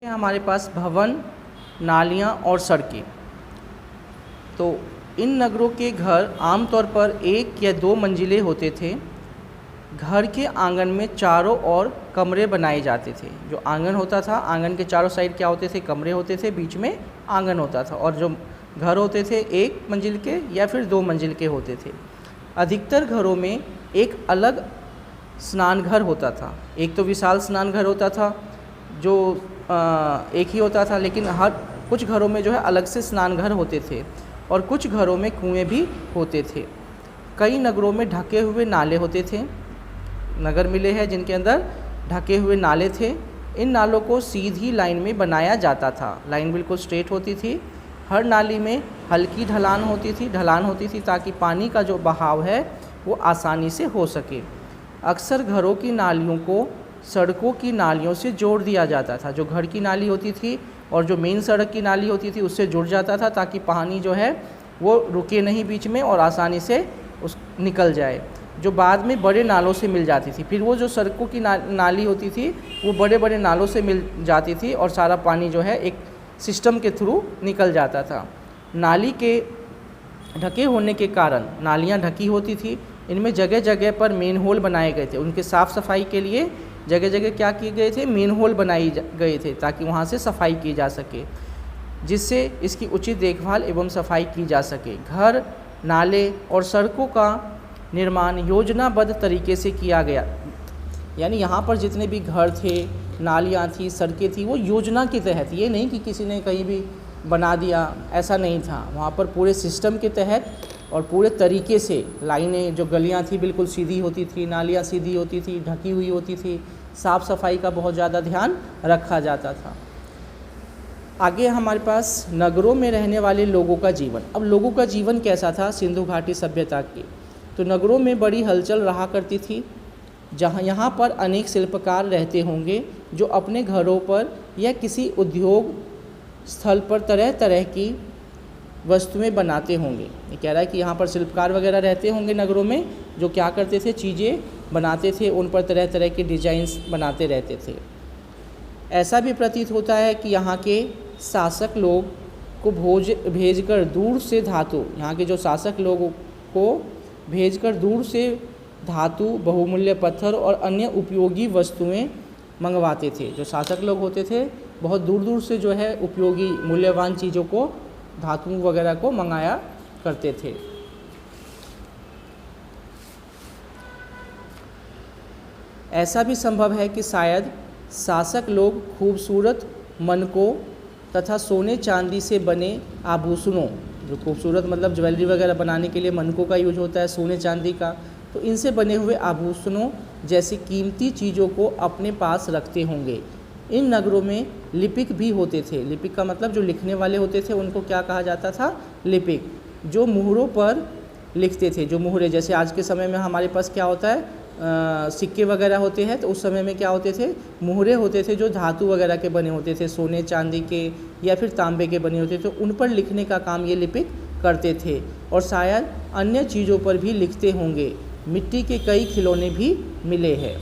हमारे पास भवन, नालियाँ और सड़कें। तो इन नगरों के घर आमतौर पर 1 या 2 मंजिले होते थे। घर के आंगन में चारों ओर कमरे बनाए जाते थे। जो आंगन होता था, आंगन के चारों साइड क्या होते थे? कमरे होते थे, बीच में आंगन होता था। और जो घर होते थे 1 मंजिल के या फिर 2 मंजिल के होते थे। अधिकतर घरों में एक अलग स्नान घर होता था। एक तो विशाल स्नान घर होता था जो एक ही होता था, लेकिन कुछ घरों में जो है अलग से स्नान घर होते थे और कुछ घरों में कुएं भी होते थे। कई नगरों में ढके हुए नाले होते थे। नगर मिले हैं जिनके अंदर ढके हुए नाले थे। इन नालों को सीधी लाइन में बनाया जाता था। लाइन बिल्कुल स्ट्रेट होती थी। हर नाली में हल्की ढलान होती थी ताकि पानी का जो बहाव है वो आसानी से हो सके। अक्सर घरों की नालियों को सड़कों की नालियों से जोड़ दिया जाता था। जो घर की नाली होती थी और जो मेन सड़क की नाली होती थी उससे जुड़ जाता था ताकि पानी जो है वो रुके नहीं बीच में और आसानी से निकल जाए, जो बाद में बड़े नालों से मिल जाती थी। फिर वो जो सड़कों की नाली होती थी वो बड़े बड़े नालों से मिल जाती थी और सारा पानी जो है एक सिस्टम के थ्रू निकल जाता था। नाली के ढके होने के कारण नालियाँ ढकी होती थी। इनमें जगह जगह पर मेन होल बनाए गए थे। उनके साफ़ सफाई के लिए जगह जगह क्या किए गए थे? मेन होल बनाए गए थे ताकि वहाँ से सफाई की जा सके, जिससे इसकी उचित देखभाल एवं सफाई की जा सके। घर, नाले और सड़कों का निर्माण योजनाबद्ध तरीके से किया गया। यानी यहाँ पर जितने भी घर थे, नालियाँ थी, सड़कें थी, वो योजना के तहत, ये नहीं कि किसी ने कहीं भी बना दिया, ऐसा नहीं था। वहाँ पर पूरे सिस्टम के तहत और पूरे तरीके से लाइनें, जो गलियाँ थी बिल्कुल सीधी होती थी, नालियाँ सीधी होती थी, ढकी हुई होती थी। साफ़ सफाई का बहुत ज़्यादा ध्यान रखा जाता था। आगे हमारे पास नगरों में रहने वाले लोगों का जीवन। अब लोगों का जीवन कैसा था सिंधु घाटी सभ्यता के? तो नगरों में बड़ी हलचल रहा करती थी। यहाँ पर अनेक शिल्पकार रहते होंगे जो अपने घरों पर या किसी उद्योग स्थल पर तरह तरह की वस्तुएं बनाते होंगे। ये कह रहा है कि यहाँ पर शिल्पकार वगैरह रहते होंगे नगरों में, जो क्या करते थे? चीज़ें बनाते थे, उन पर तरह तरह के डिजाइन्स बनाते रहते थे। ऐसा भी प्रतीत होता है कि यहाँ के शासक लोग को भेजकर दूर से धातु, यहाँ के जो शासक लोगों को भेजकर दूर से धातु, बहुमूल्य पत्थर और अन्य उपयोगी वस्तुएं मंगवाते थे। जो शासक लोग होते थे बहुत दूर दूर से जो है उपयोगी मूल्यवान चीज़ों को, धातु वगैरह को मंगाया करते थे। ऐसा भी संभव है कि शायद शासक लोग खूबसूरत मनकों तथा सोने चांदी से बने आभूषणों, जो खूबसूरत मतलब ज्वेलरी वगैरह बनाने के लिए मनकों का यूज होता है, सोने चांदी का, तो इनसे बने हुए आभूषणों जैसी कीमती चीज़ों को अपने पास रखते होंगे। इन नगरों में लिपिक भी होते थे। लिपिक का मतलब जो लिखने वाले होते थे उनको क्या कहा जाता था? लिपिक। जो मुहरों पर लिखते थे। जो मुहरे, जैसे आज के समय में हमारे पास क्या होता है, सिक्के वगैरह होते हैं, तो उस समय में क्या होते थे? मुहरे होते थे जो धातु वगैरह के बने होते थे, सोने चांदी के या फिर तांबे के बने होते थे। उन पर लिखने का काम ये लिपिक करते थे और शायद अन्य चीज़ों पर भी लिखते होंगे। मिट्टी के कई खिलौने भी मिले हैं।